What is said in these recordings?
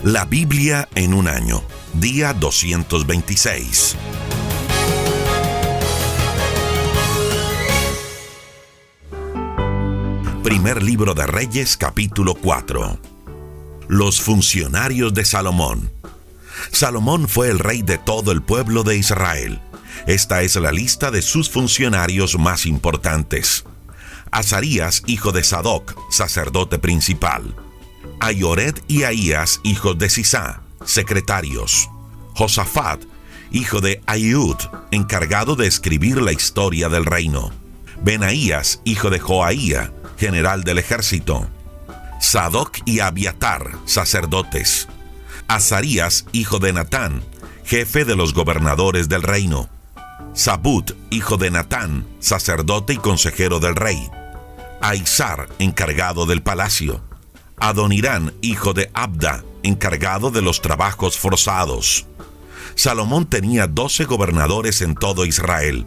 La Biblia en un año, día 226. Primer libro de Reyes, capítulo 4. Los funcionarios de Salomón. Salomón fue el rey de todo el pueblo de Israel. Esta es la lista de sus funcionarios más importantes. Azarías, hijo de Sadoc, sacerdote principal. Ayored y Ahías, hijos de Sisá, secretarios. Josafat, hijo de Ahihud, encargado de escribir la historia del reino. Benaías, hijo de Joaía, general del ejército. Sadoc y Abiatar, sacerdotes. Azarías, hijo de Natán, jefe de los gobernadores del reino. Zabud, hijo de Natán, sacerdote y consejero del rey. Aizar, encargado del palacio. Adonirán, hijo de Abda, encargado de los trabajos forzados. Salomón tenía 12 gobernadores en todo Israel.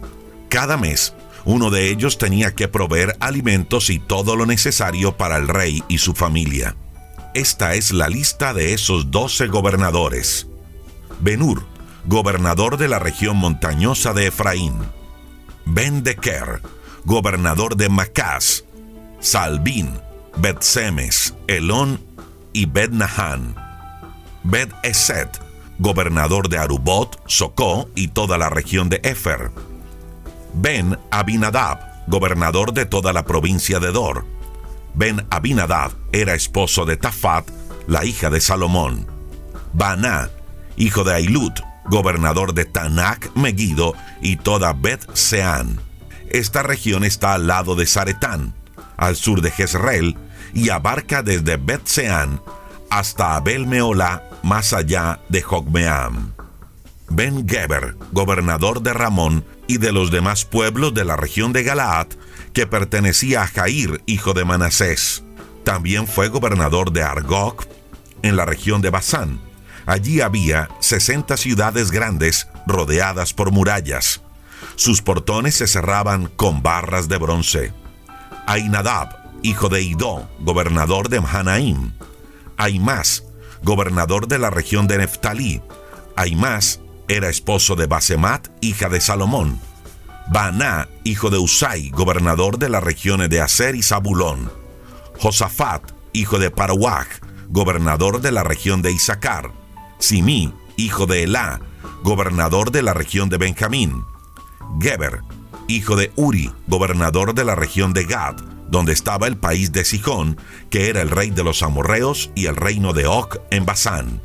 Cada mes, uno de ellos tenía que proveer alimentos y todo lo necesario para el rey y su familia. Esta es la lista de esos 12 gobernadores. Ben-Hur, gobernador de la región montañosa de Efraín. Ben-Deker, gobernador de Macás. Salbín, Bet-Semes, Elón y Bet-Nahán. Bet-Eset, gobernador de Arubot, Socó y toda la región de Efer. Ben-Abinadab, gobernador de toda la provincia de Dor. Ben-Abinadab era esposo de Tafat, la hija de Salomón. Baná, hijo de Ahilud, gobernador de Tanac, Megiddo y toda Bet-Seán. Esta región está al lado de Zaretán, al sur de Jezreel, y abarca desde Bet-Seán hasta Abel-Meolá, más allá de Jogmeam. Ben-Geber, gobernador de Ramón y de los demás pueblos de la región de Galaad, que pertenecía a Jair, hijo de Manasés. También fue gobernador de Argoc, en la región de Basán. Allí había 60 ciudades grandes rodeadas por murallas. Sus portones se cerraban con barras de bronce. Ainadab, hijo de Idó, gobernador de Mahanaim. Ahimás, gobernador de la región de Neftalí. Ahimás era esposo de Basemat, hija de Salomón. Baná, hijo de Usai, gobernador de las regiones de Aser y Zabulón. Josafat, hijo de Paruach, gobernador de la región de Issacar. Simí, hijo de Elá, gobernador de la región de Benjamín. Geber, hijo de Uri, gobernador de la región de Gad, donde estaba el país de Sihón, que era el rey de los amorreos, y el reino de Og en Basán.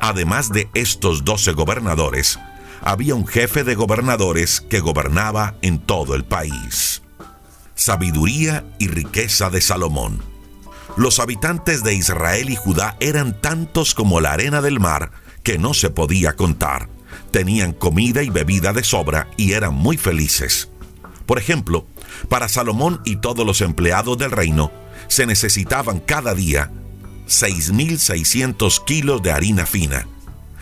Además de estos 12 gobernadores, había un jefe de gobernadores que gobernaba en todo el país. Sabiduría y riqueza de Salomón. Los habitantes de Israel y Judá eran tantos como la arena del mar, que no se podía contar. Tenían comida y bebida de sobra y eran muy felices. Por ejemplo, para Salomón y todos los empleados del reino, se necesitaban cada día 6.600 kilos de harina fina,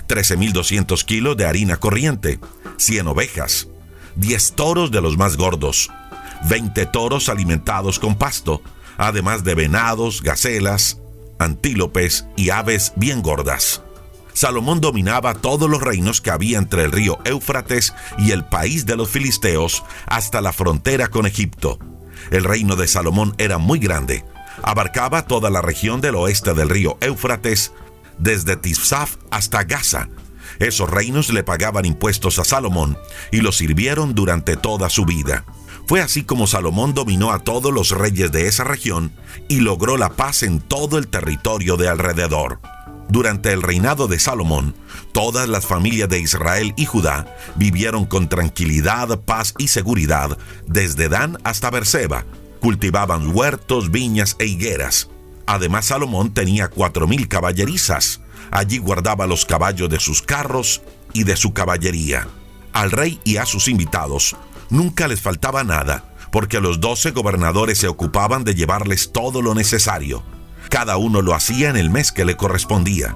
13.200 kilos de harina corriente, 100 ovejas, 10 toros de los más gordos, 20 toros alimentados con pasto, además de venados, gacelas, antílopes y aves bien gordas. Salomón dominaba todos los reinos que había entre el río Éufrates y el país de los filisteos hasta la frontera con Egipto. El reino de Salomón era muy grande. Abarcaba toda la región del oeste del río Éufrates, desde Tifsaf hasta Gaza. Esos reinos le pagaban impuestos a Salomón y lo sirvieron durante toda su vida. Fue así como Salomón dominó a todos los reyes de esa región y logró la paz en todo el territorio de alrededor. Durante el reinado de Salomón, todas las familias de Israel y Judá vivieron con tranquilidad, paz y seguridad desde Dan hasta Berseba. Cultivaban huertos, viñas e higueras. Además, Salomón tenía 4.000 caballerizas. Allí guardaba los caballos de sus carros y de su caballería. Al rey y a sus invitados nunca les faltaba nada, porque los 12 gobernadores se ocupaban de llevarles todo lo necesario. Cada uno lo hacía en el mes que le correspondía,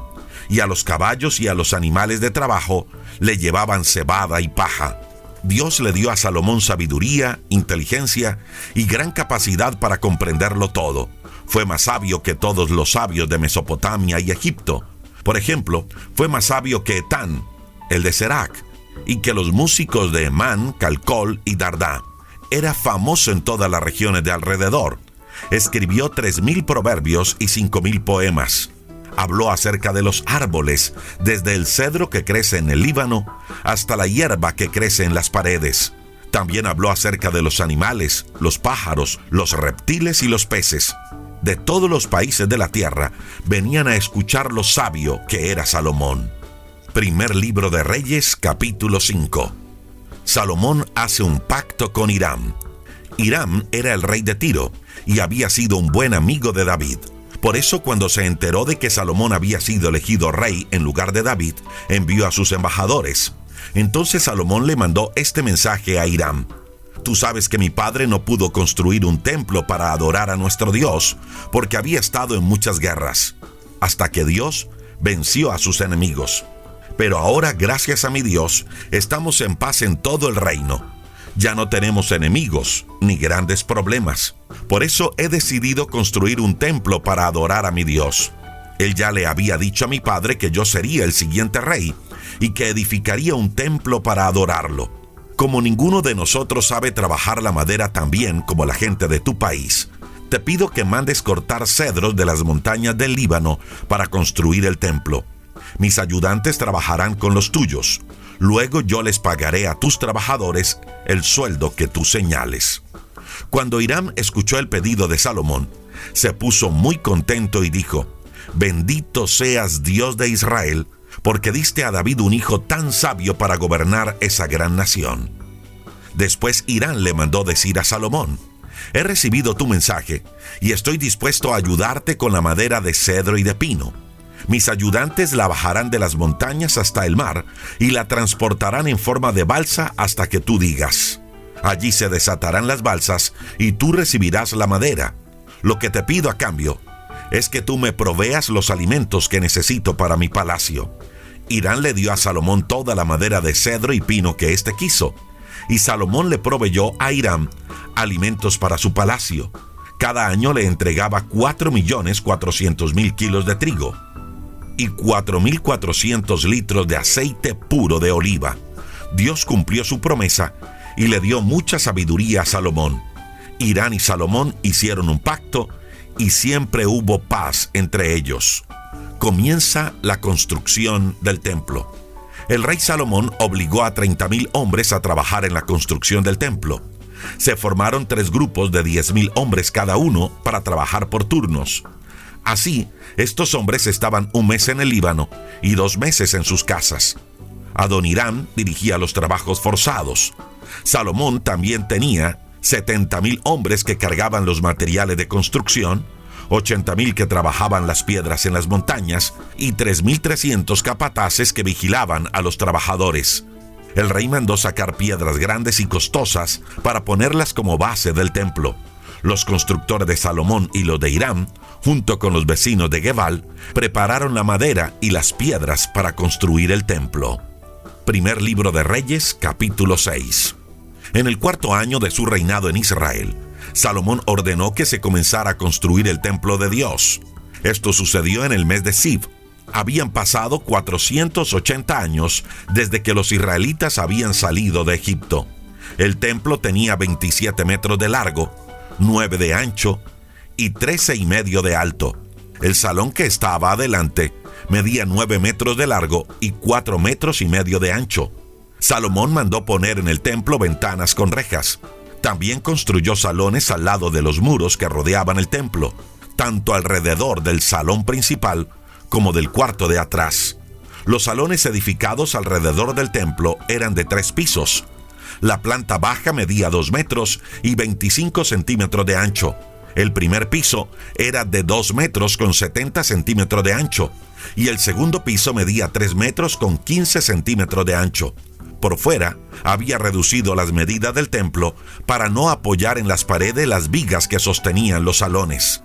y a los caballos y a los animales de trabajo le llevaban cebada y paja. Dios le dio a Salomón sabiduría, inteligencia y gran capacidad para comprenderlo todo. Fue más sabio que todos los sabios de Mesopotamia y Egipto. Por ejemplo, fue más sabio que Etán, el de Serac, y que los músicos de Emán, Calcol y Dardá. Era famoso en todas las regiones de alrededor. Escribió 3,000 proverbios y 5,000 poemas. Habló acerca de los árboles, desde el cedro que crece en el Líbano hasta la hierba que crece en las paredes. También habló acerca de los animales, los pájaros, los reptiles y los peces. De todos los países de la tierra venían a escuchar lo sabio que era Salomón. Primer libro de Reyes, capítulo 5. Salomón hace un pacto con Hiram. Hiram era el rey de Tiro y había sido un buen amigo de David. Por eso, cuando se enteró de que Salomón había sido elegido rey en lugar de David, envió a sus embajadores. Entonces Salomón le mandó este mensaje a Hiram: Tú sabes que mi padre no pudo construir un templo para adorar a nuestro Dios, porque había estado en muchas guerras, hasta que Dios venció a sus enemigos. Pero ahora, gracias a mi Dios, estamos en paz en todo el reino. Ya no tenemos enemigos ni grandes problemas. Por eso he decidido construir un templo para adorar a mi Dios. Él ya le había dicho a mi padre que yo sería el siguiente rey y que edificaría un templo para adorarlo. Como ninguno de nosotros sabe trabajar la madera tan bien como la gente de tu país, te pido que mandes cortar cedros de las montañas del Líbano para construir el templo. Mis ayudantes trabajarán con los tuyos. Luego yo les pagaré a tus trabajadores el sueldo que tú señales. Cuando Hiram escuchó el pedido de Salomón, se puso muy contento y dijo: Bendito seas, Dios de Israel, porque diste a David un hijo tan sabio para gobernar esa gran nación. Después Hiram le mandó decir a Salomón: He recibido tu mensaje y estoy dispuesto a ayudarte con la madera de cedro y de pino. Mis ayudantes la bajarán de las montañas hasta el mar y la transportarán en forma de balsa hasta que tú digas. Allí se desatarán las balsas y tú recibirás la madera. Lo que te pido a cambio es que tú me proveas los alimentos que necesito para mi palacio. Hiram le dio a Salomón toda la madera de cedro y pino que éste quiso, y Salomón le proveyó a Hiram alimentos para su palacio. Cada año le entregaba 4,400,000 kilos de trigo y 4,400 litros de aceite puro de oliva. Dios cumplió su promesa y le dio mucha sabiduría a Salomón. Hiram y Salomón hicieron un pacto y siempre hubo paz entre ellos. Comienza la construcción del templo. El rey Salomón obligó a 30,000 hombres a trabajar en la construcción del templo. Se formaron 3 grupos de 10,000 hombres cada uno para trabajar por turnos. Así, estos hombres estaban un mes en el Líbano y 2 meses en sus casas. Adoniram dirigía los trabajos forzados. Salomón también tenía 70,000 hombres que cargaban los materiales de construcción, 80,000 que trabajaban las piedras en las montañas y 3,300 capataces que vigilaban a los trabajadores. El rey mandó sacar piedras grandes y costosas para ponerlas como base del templo. Los constructores de Salomón y los de Hiram, junto con los vecinos de Gebal, prepararon la madera y las piedras para construir el templo. Primer libro de Reyes, capítulo 6. En el 4º año de su reinado en Israel, Salomón ordenó que se comenzara a construir el templo de Dios. Esto sucedió en el mes de Siv. Habían pasado 480 años desde que los israelitas habían salido de Egipto. El templo tenía 27 metros de largo, 9 de ancho y 13,5 de alto. El salón que estaba adelante medía 9 metros de largo y 4,5 metros de ancho. Salomón mandó poner en el templo ventanas con rejas. También construyó salones al lado de los muros que rodeaban el templo, tanto alrededor del salón principal como del cuarto de atrás. Los salones edificados alrededor del templo eran de 3 pisos. La planta baja medía 2 metros y 25 centímetros de ancho. El primer piso era de 2 metros con 70 centímetros de ancho y el segundo piso medía 3 metros con 15 centímetros de ancho. Por fuera, había reducido las medidas del templo para no apoyar en las paredes las vigas que sostenían los salones.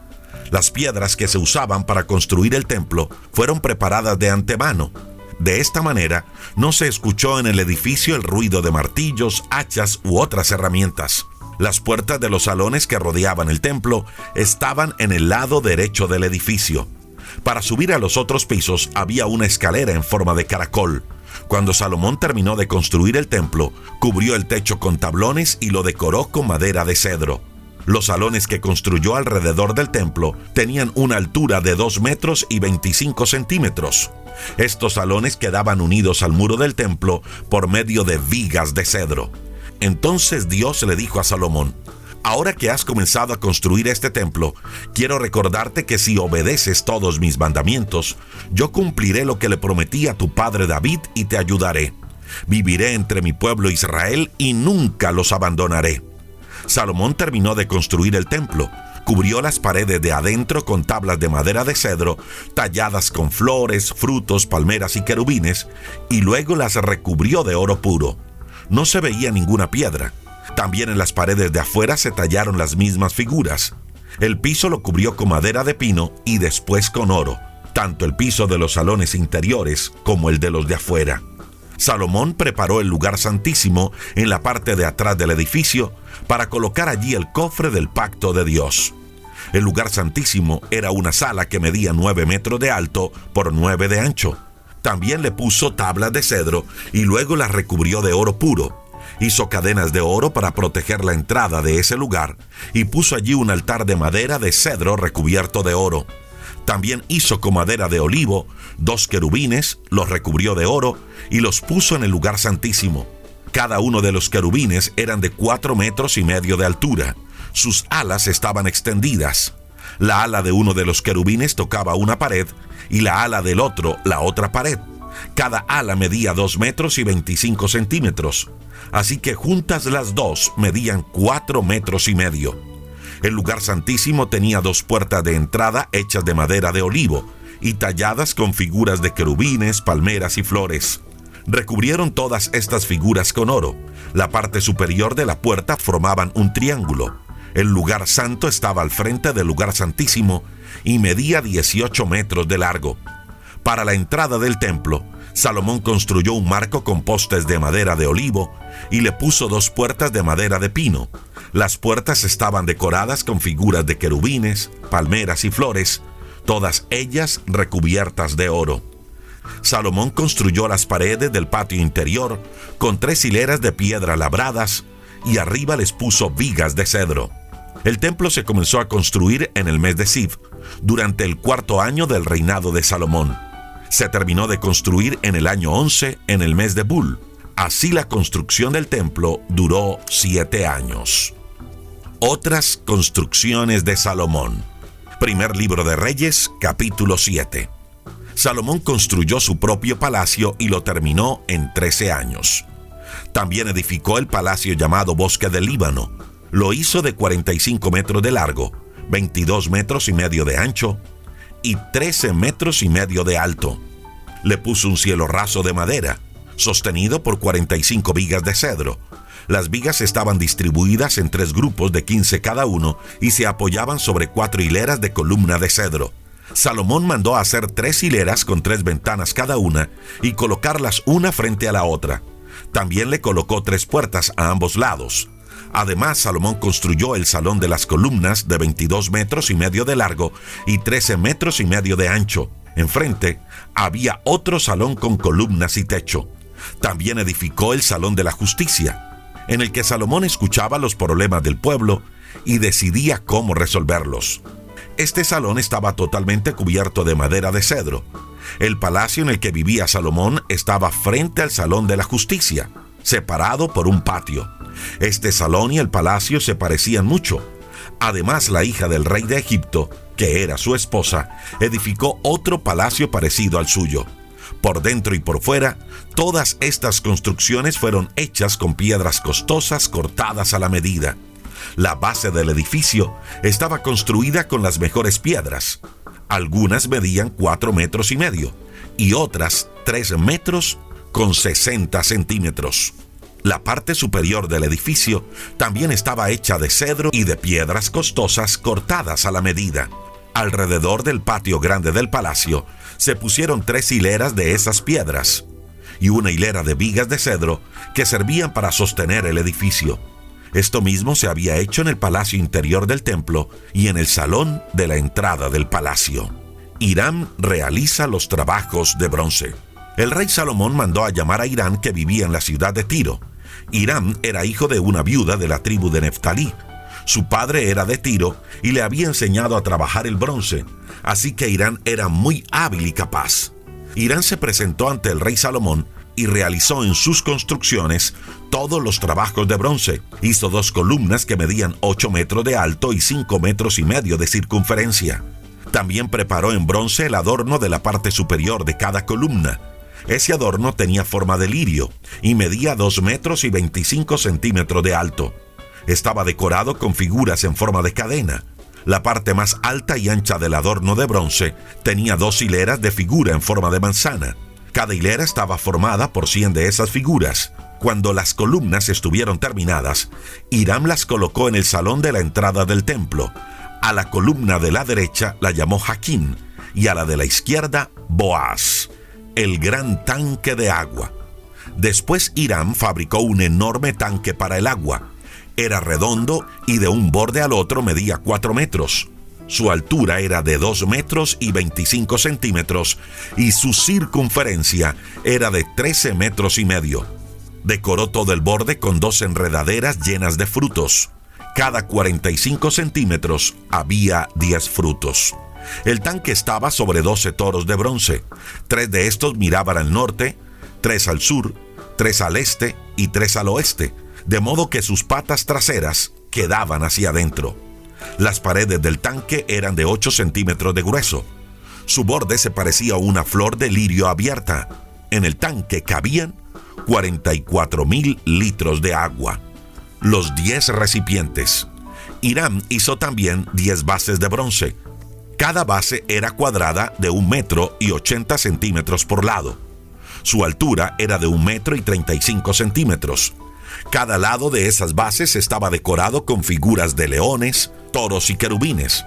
Las piedras que se usaban para construir el templo fueron preparadas de antemano. De esta manera, no se escuchó en el edificio el ruido de martillos, hachas u otras herramientas. Las puertas de los salones que rodeaban el templo estaban en el lado derecho del edificio. Para subir a los otros pisos había una escalera en forma de caracol. Cuando Salomón terminó de construir el templo, cubrió el techo con tablones y lo decoró con madera de cedro. Los salones que construyó alrededor del templo tenían una altura de 2 metros y 25 centímetros. Estos salones quedaban unidos al muro del templo por medio de vigas de cedro. Entonces Dios le dijo a Salomón: ahora que has comenzado a construir este templo, quiero recordarte que si obedeces todos mis mandamientos, yo cumpliré lo que le prometí a tu padre David y te ayudaré. Viviré entre mi pueblo Israel y nunca los abandonaré. Salomón terminó de construir el templo, cubrió las paredes de adentro con tablas de madera de cedro, talladas con flores, frutos, palmeras y querubines, y luego las recubrió de oro puro. No se veía ninguna piedra. También en las paredes de afuera se tallaron las mismas figuras. El piso lo cubrió con madera de pino y después con oro, tanto el piso de los salones interiores como el de los de afuera. Salomón preparó el lugar santísimo en la parte de atrás del edificio para colocar allí el cofre del pacto de Dios. El lugar santísimo era una sala que medía 9 metros de alto por 9 de ancho. También le puso tablas de cedro y luego las recubrió de oro puro. Hizo cadenas de oro para proteger la entrada de ese lugar y puso allí un altar de madera de cedro recubierto de oro. También hizo con madera de olivo 2 querubines, los recubrió de oro y los puso en el lugar santísimo. Cada uno de los querubines eran de 4 metros y medio de altura. Sus alas estaban extendidas. La ala de uno de los querubines tocaba una pared y la ala del otro la otra pared. Cada ala medía 2 metros y 25 centímetros. Así que juntas las dos medían 4 metros y medio. El lugar santísimo tenía 2 puertas de entrada hechas de madera de olivo y talladas con figuras de querubines, palmeras y flores. Recubrieron todas estas figuras con oro. La parte superior de la puerta formaban un triángulo. El lugar santo estaba al frente del lugar santísimo y medía 18 metros de largo. Para la entrada del templo, Salomón construyó un marco con postes de madera de olivo y le puso 2 puertas de madera de pino. Las puertas estaban decoradas con figuras de querubines, palmeras y flores, todas ellas recubiertas de oro. Salomón construyó las paredes del patio interior con 3 hileras de piedra labradas y arriba les puso vigas de cedro. El templo se comenzó a construir en el mes de Siv, durante el 4º año del reinado de Salomón. Se terminó de construir en el año 11, en el mes de Bul. Así la construcción del templo duró 7 años. Otras construcciones de Salomón. Primer libro de Reyes, capítulo 7. Salomón construyó su propio palacio y lo terminó en 13 años. También edificó el palacio llamado Bosque del Líbano. Lo hizo de 45 metros de largo, 22 metros y medio de ancho y 13 metros y medio de alto. Le puso un cielo raso de madera, sostenido por 45 vigas de cedro. Las vigas estaban distribuidas en 3 grupos de 15 cada uno y se apoyaban sobre 4 hileras de columna de cedro. Salomón mandó hacer 3 hileras con 3 ventanas cada una y colocarlas una frente a la otra. También le colocó 3 puertas a ambos lados. Además, Salomón construyó el salón de las columnas de 22 metros y medio de largo y 13 metros y medio de ancho. Enfrente había otro salón con columnas y techo. También edificó el salón de la justicia, en el que Salomón escuchaba los problemas del pueblo y decidía cómo resolverlos. Este salón estaba totalmente cubierto de madera de cedro. El palacio en el que vivía Salomón estaba frente al salón de la justicia, separado por un patio. Este salón y el palacio se parecían mucho. Además, la hija del rey de Egipto, que era su esposa, edificó otro palacio parecido al suyo. Por dentro y por fuera, todas estas construcciones fueron hechas con piedras costosas cortadas a la medida. La base del edificio estaba construida con las mejores piedras. Algunas medían 4 metros y medio y otras 3 metros con 60 centímetros. La parte superior del edificio también estaba hecha de cedro y de piedras costosas cortadas a la medida. Alrededor del patio grande del palacio se pusieron 3 hileras de esas piedras y una hilera de vigas de cedro que servían para sostener el edificio. Esto mismo se había hecho en el palacio interior del templo y en el salón de la entrada del palacio. Hiram realiza los trabajos de bronce. El rey Salomón mandó a llamar a Hiram, que vivía en la ciudad de Tiro. Hiram era hijo de una viuda de la tribu de Neftalí. Su padre era de Tiro y le había enseñado a trabajar el bronce, así que Hiram era muy hábil y capaz. Hiram se presentó ante el rey Salomón y realizó en sus construcciones todos los trabajos de bronce. Hizo 2 columnas que medían 8 metros de alto y 5 metros y medio de circunferencia. También preparó en bronce el adorno de la parte superior de cada columna. Ese adorno tenía forma de lirio y medía 2 metros y 25 centímetros de alto. Estaba decorado con figuras en forma de cadena. La parte más alta y ancha del adorno de bronce tenía 2 hileras de figura en forma de manzana. Cada hilera estaba formada por 100 de esas figuras. Cuando las columnas estuvieron terminadas, Hiram las colocó en el salón de la entrada del templo. A la columna de la derecha la llamó Jaquín y a la de la izquierda Boaz, el gran tanque de agua. Después Hiram fabricó un enorme tanque para el agua. Era redondo y de un borde al otro medía 4 metros. Su altura era de 2 metros y 25 centímetros y su circunferencia era de 13 metros y medio. Decoró todo el borde con 2 enredaderas llenas de frutos. Cada 45 centímetros había 10 frutos. El tanque estaba sobre 12 toros de bronce. 3 de estos miraban al norte, 3 al sur, 3 al este y 3 al oeste, de modo que sus patas traseras quedaban hacia adentro. Las paredes del tanque eran de 8 centímetros de grueso. Su borde se parecía a una flor de lirio abierta. En el tanque cabían 44,000 litros de agua. Los 10 recipientes. Hiram hizo también 10 bases de bronce. Cada base era cuadrada de 1 metro y 80 centímetros por lado. Su altura era de 1 metro y 35 centímetros. Cada lado de esas bases estaba decorado con figuras de leones, toros y querubines.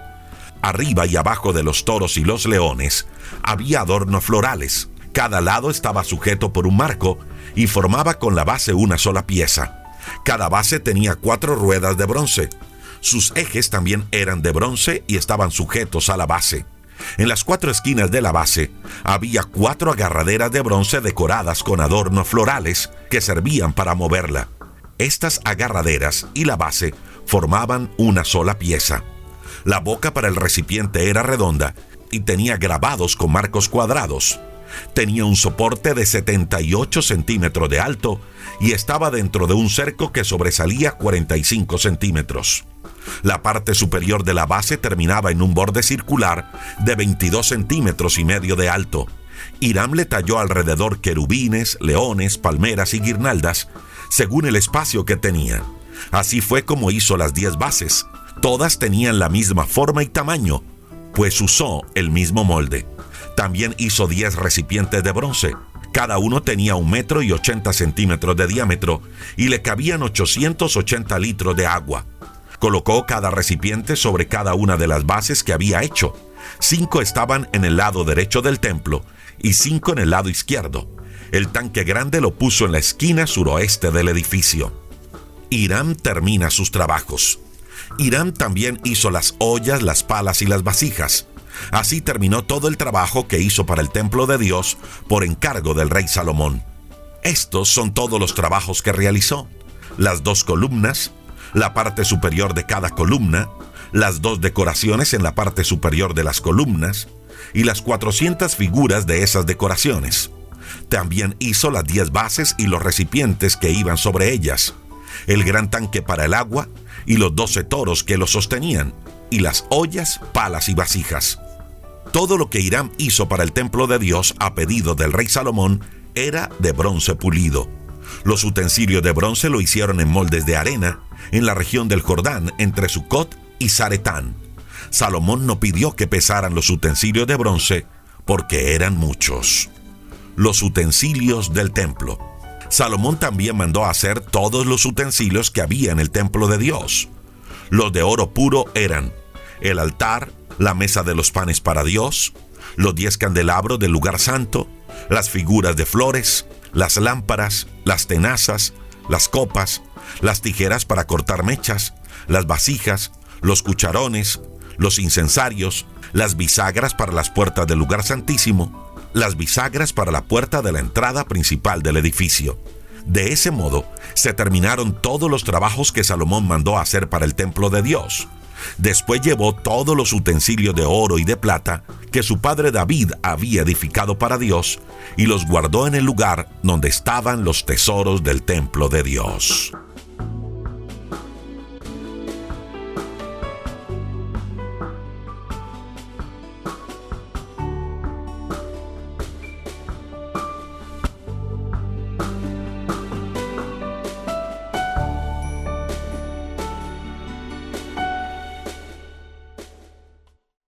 Arriba y abajo de los toros y los leones había adornos florales. Cada lado estaba sujeto por un marco y formaba con la base una sola pieza. Cada base tenía 4 ruedas de bronce. Sus ejes también eran de bronce y estaban sujetos a la base. En las 4 esquinas de la base había 4 agarraderas de bronce decoradas con adornos florales que servían para moverla. Estas agarraderas y la base formaban una sola pieza. La boca para el recipiente era redonda y tenía grabados con marcos cuadrados. Tenía un soporte de 78 centímetros de alto y estaba dentro de un cerco que sobresalía 45 centímetros. La parte superior de la base terminaba en un borde circular de 22 centímetros y medio de alto. Hiram le talló alrededor querubines, leones, palmeras y guirnaldas, según el espacio que tenía. Así fue como hizo las 10 bases. Todas tenían la misma forma y tamaño, pues usó el mismo molde. También hizo 10 recipientes de bronce. Cada uno tenía 1 metro y 80 centímetros de diámetro y le cabían 880 litros de agua. Colocó cada recipiente sobre cada una de las bases que había hecho. 5 estaban en el lado derecho del templo y 5 en el lado izquierdo. El tanque grande lo puso en la esquina suroeste del edificio. Hiram termina sus trabajos. Hiram también hizo las ollas, las palas y las vasijas. Así terminó todo el trabajo que hizo para el templo de Dios por encargo del rey Salomón. Estos son todos los trabajos que realizó: las 2 columnas, la parte superior de cada columna, las 2 decoraciones en la parte superior de las columnas y las 400 figuras de esas decoraciones. También hizo las 10 bases y los recipientes que iban sobre ellas, el gran tanque para el agua y los 12 toros que lo sostenían, y las ollas, palas y vasijas. Todo lo que Hiram hizo para el templo de Dios a pedido del rey Salomón era de bronce pulido. Los utensilios de bronce lo hicieron en moldes de arena en la región del Jordán entre Sucot y Zaretán. Salomón no pidió que pesaran los utensilios de bronce porque eran muchos. Los utensilios del templo. Salomón también mandó a hacer todos los utensilios que había en el templo de Dios. Los de oro puro eran el altar, la mesa de los panes para Dios, los 10 candelabros del lugar santo, las figuras de flores, las lámparas, las tenazas, las copas, las tijeras para cortar mechas, las vasijas, los cucharones, los incensarios, las bisagras para las puertas del lugar santísimo, las bisagras para la puerta de la entrada principal del edificio. De ese modo, se terminaron todos los trabajos que Salomón mandó hacer para el templo de Dios. Después llevó todos los utensilios de oro y de plata que su padre David había edificado para Dios y los guardó en el lugar donde estaban los tesoros del templo de Dios.